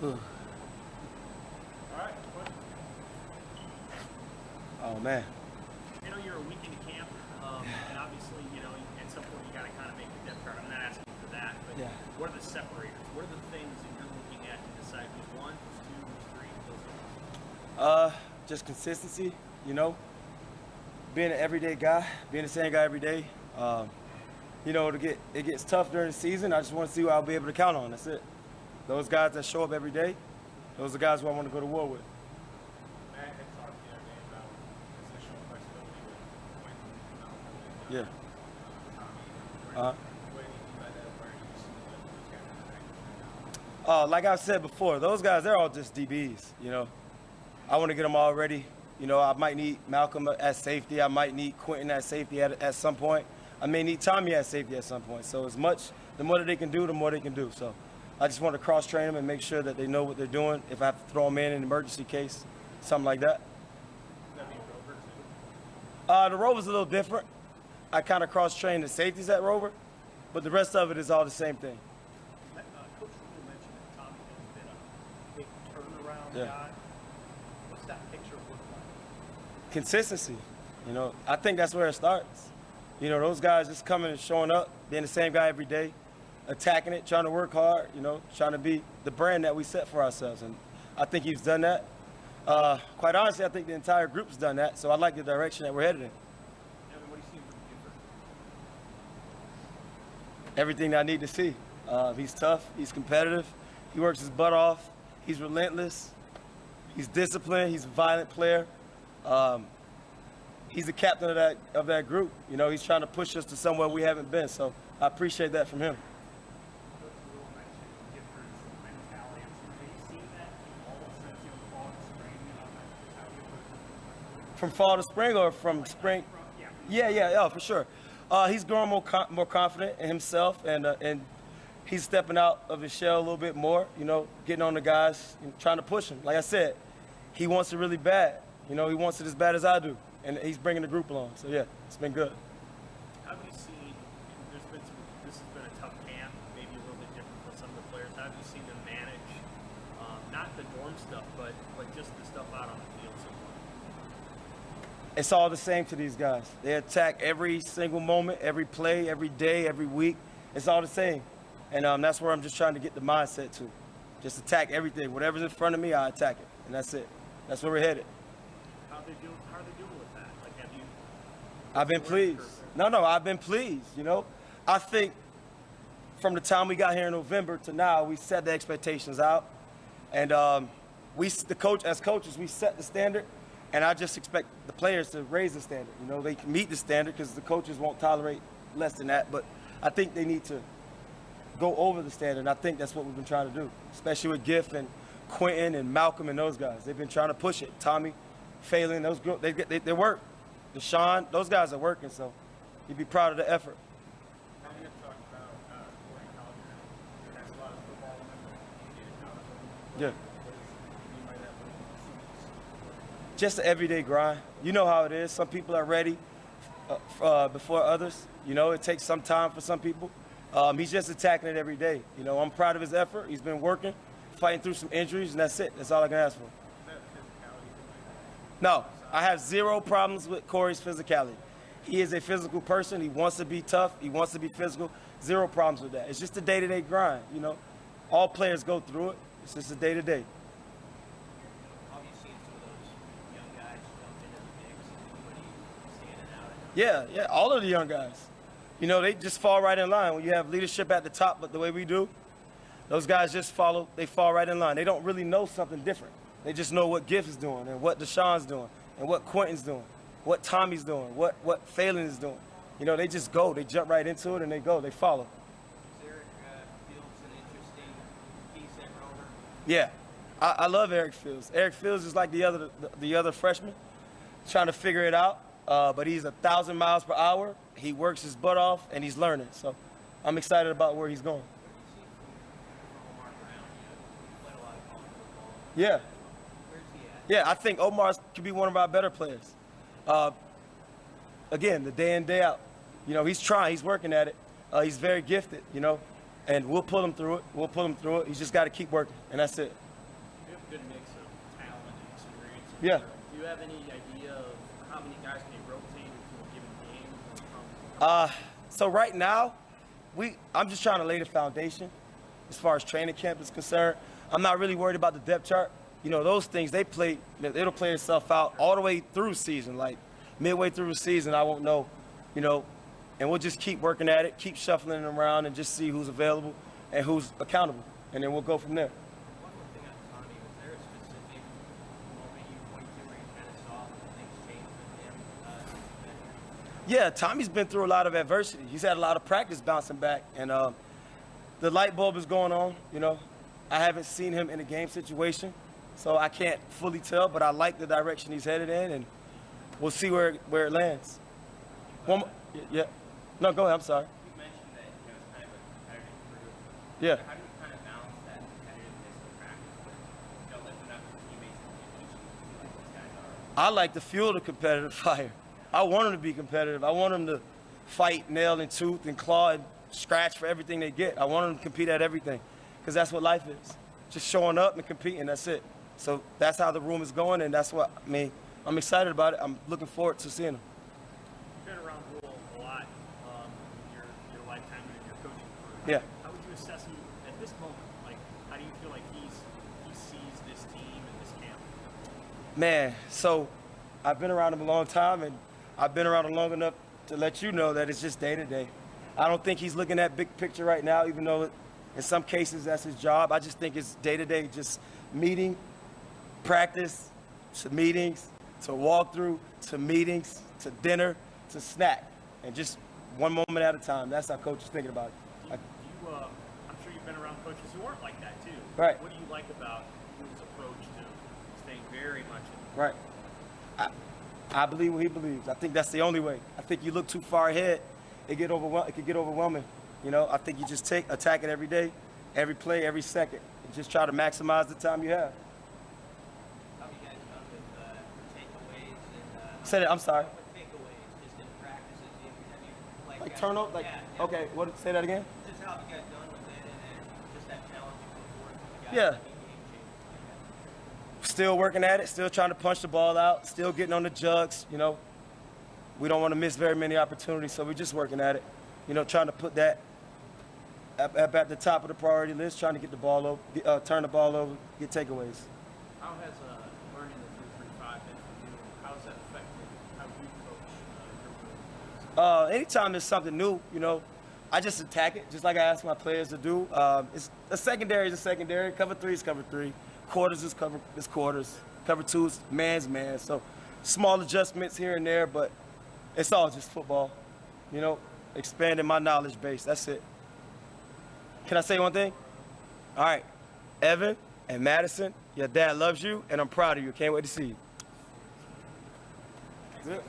All right. Oh, man. I know you're a week into camp, and obviously, at some point you got to kind of make a depth chart. I'm not asking for that, but Yeah. What are the separators? What are the things that you're looking at to decide who's one, who's two, who's three, those things? Just consistency, being an everyday guy, being the same guy every day. It gets tough during the season. I just want to see who I'll be able to count on. That's it. Those guys that show up every day, those are the guys who I want to go to war with. Matt had talked the other day about positional flexibility with Quentin, Yeah. Tommy. What do you mean by that? Where you see those guys in practice? Like I said before, those guys, they're all just DBs, I want to get them all ready. I might need Malcolm at safety. I might need Quentin at safety at some point. I may need Tommy at safety at some point. So the more that they can do, the more they can do. So I just want to cross-train them and make sure that they know what they're doing. If I have to throw them in an emergency case, something like that. Does that mean Rover too? The Rover's a little different. I kind of cross-train the safeties at Rover, but the rest of it is all the same thing. Coach Rule mentioned that Tommy has been a big turnaround Yeah. guy. What's that picture look like? Consistency. I think that's where it starts. Those guys just coming and showing up, being the same guy every day, attacking it, trying to work hard, trying to be the brand that we set for ourselves. And I think he's done that. Quite honestly, I think the entire group's done that. So I like the direction that we're headed in. Evan, what do you see from Gifford? Everything that I need to see. He's tough. He's competitive. He works his butt off. He's relentless. He's disciplined. He's a violent player. He's the captain of that group. He's trying to push us to somewhere we haven't been. So I appreciate that from him. Coach Rule mentioned Gifford's mentality. Have you seen that evolve since fall to spring? How Gifford? From fall to spring or from spring? Yeah, for sure. He's growing more confident in himself, and he's stepping out of his shell a little bit more, getting on the guys, trying to push him. Like I said, he wants it really bad. He wants it as bad as I do, and he's bringing the group along. So, yeah, it's been good. How have you seen, this has been a tough camp, maybe a little bit different for some of the players. How have you seen them manage, not the dorm stuff, but just the stuff out on the field so far? It's all the same to these guys. They attack every single moment, every play, every day, every week. It's all the same. And that's where I'm just trying to get the mindset to. Just attack everything. Whatever's in front of me, I attack it. And that's it. That's where we're headed. How are they doing with that? Have you? I've been pleased. No, I've been pleased, I think from the time we got here in November to now, we set the expectations out. And as coaches, we set the standard. And I just expect the players to raise the standard. They can meet the standard because the coaches won't tolerate less than that. But I think they need to go over the standard. And I think that's what we've been trying to do, especially with Giff and Quentin and Malcolm and those guys. They've been trying to push it. Tommy, Phelan, those groups, they work. Deshaun, those guys are working. So you'd be proud of the effort. Now you have talked about Corey College. There has a lot of football in them, but you get out of them. Yeah. What do you mean by that? Just an everyday grind. You know how it is. Some people are ready before others. It takes some time for some people. He's just attacking it every day. I'm proud of his effort. He's been working, fighting through some injuries, and that's it. That's all I can ask for. Is that physicality? No, I have zero problems with Corey's physicality. He is a physical person. He wants to be tough. He wants to be physical. Zero problems with that. It's just a day-to-day grind. All players go through it. It's just a day-to-day. Have you seen some of those young guys jump into the mix? Anybody standing out? Yeah, all of the young guys. They just fall right in line. When you have leadership at the top, but the way we do, those guys just they fall right in line. They don't really know something different. They just know what Giff is doing and what Deshaun's doing and what Quentin's doing, what Tommy's doing, what Phelan is doing. They just go. They jump right into it and they go. They follow. Is Eric Fields an interesting piece at Rover? Yeah, I love Eric Fields. Eric Fields is like the other freshmen, trying to figure it out. But he's 1,000 miles per hour. He works his butt off, and he's learning. So I'm excited about where he's going. Yeah. Where's he at? Yeah, I think Omar could be one of our better players. Again, the day in, day out. He's trying. He's working at it. He's very gifted, and we'll pull him through it. He's just got to keep working, and that's it. good mix of talent and experience. Yeah. Do you have any idea of how many guys may rotate into a given game? So right now, I'm just trying to lay the foundation as far as training camp is concerned. I'm not really worried about the depth chart. You know, those things, it'll play itself out all the way through season. Like midway through the season, I won't know, you know, and we'll just keep working at it, keep shuffling it around and just see who's available and who's accountable. And then we'll go from there. One more thing on Tommy, was there a specific moment you point to where you kind of saw things change with him? Yeah, Tommy's been through a lot of adversity. He's had a lot of practice bouncing back, and the light bulb is going on. You know, I haven't seen him in a game situation, so I can't fully tell, but I like the direction he's headed in, and we'll see where it lands. Yeah. No, go ahead. I'm sorry. You mentioned that it's kind of a competitive group. Yeah. How do you kind of balance that competitiveness in practice with, lifting up your teammates and teaching you like these guys are? I like to fuel the competitive fire. I want them to be competitive. I want them to fight nail and tooth and claw and scratch for everything they get. I want them to compete at everything because that's what life is. Just showing up and competing, that's it. So that's how the room is going, and that's what, I'm excited about it. I'm looking forward to seeing them. You've been around Rule a lot in your lifetime and in your coaching career. Yeah. How would you assess him at this moment? Like, how do you feel like he sees this team and this camp? Man, so I've been around him a long time, and I've been around him long enough to let you know that it's just day to day. I don't think he's looking at big picture right now, even though in some cases that's his job. I just think it's day to day, just meeting, practice, to meetings, to walkthrough, to meetings, to dinner, to snack, and just one moment at a time. That's how coach is thinking about it. I'm sure you've been around coaches who aren't like that too. Right. What do you like about his approach to staying very much in Right. I believe what he believes. I think that's the only way. I think you look too far ahead, it could get overwhelming. You know, I think you just attack it every day, every play, every second, and just try to maximize the time you have. How have you guys done with takeaways and Say that. I'm sorry. with takeaways just in practices? Have you Like turn up. Like yeah. okay. What? Say that again. Just how have you guys done with it and just that challenge you put forward for the guys Yeah. to be game changers? Still working at it. Still trying to punch the ball out. Still getting on the jugs. You know, we don't want to miss very many opportunities, so we're just working at it. You know, trying to put that at the top of the priority list. Trying to get the ball over, turn the ball over, get takeaways. How has learning the 3-3-5 been for you? How has that affected how you coach your room? Anytime there's something new, you know, I just attack it, just like I ask my players to do. It's a secondary is a secondary. Cover 3 is cover 3. Quarters is quarters. Cover 2 is man's man. So small adjustments here and there, but it's all just football. You know, expanding my knowledge base. That's it. Can I say one thing? All right. Evan and Madison, your dad loves you, and I'm proud of you. Can't wait to see you. Good.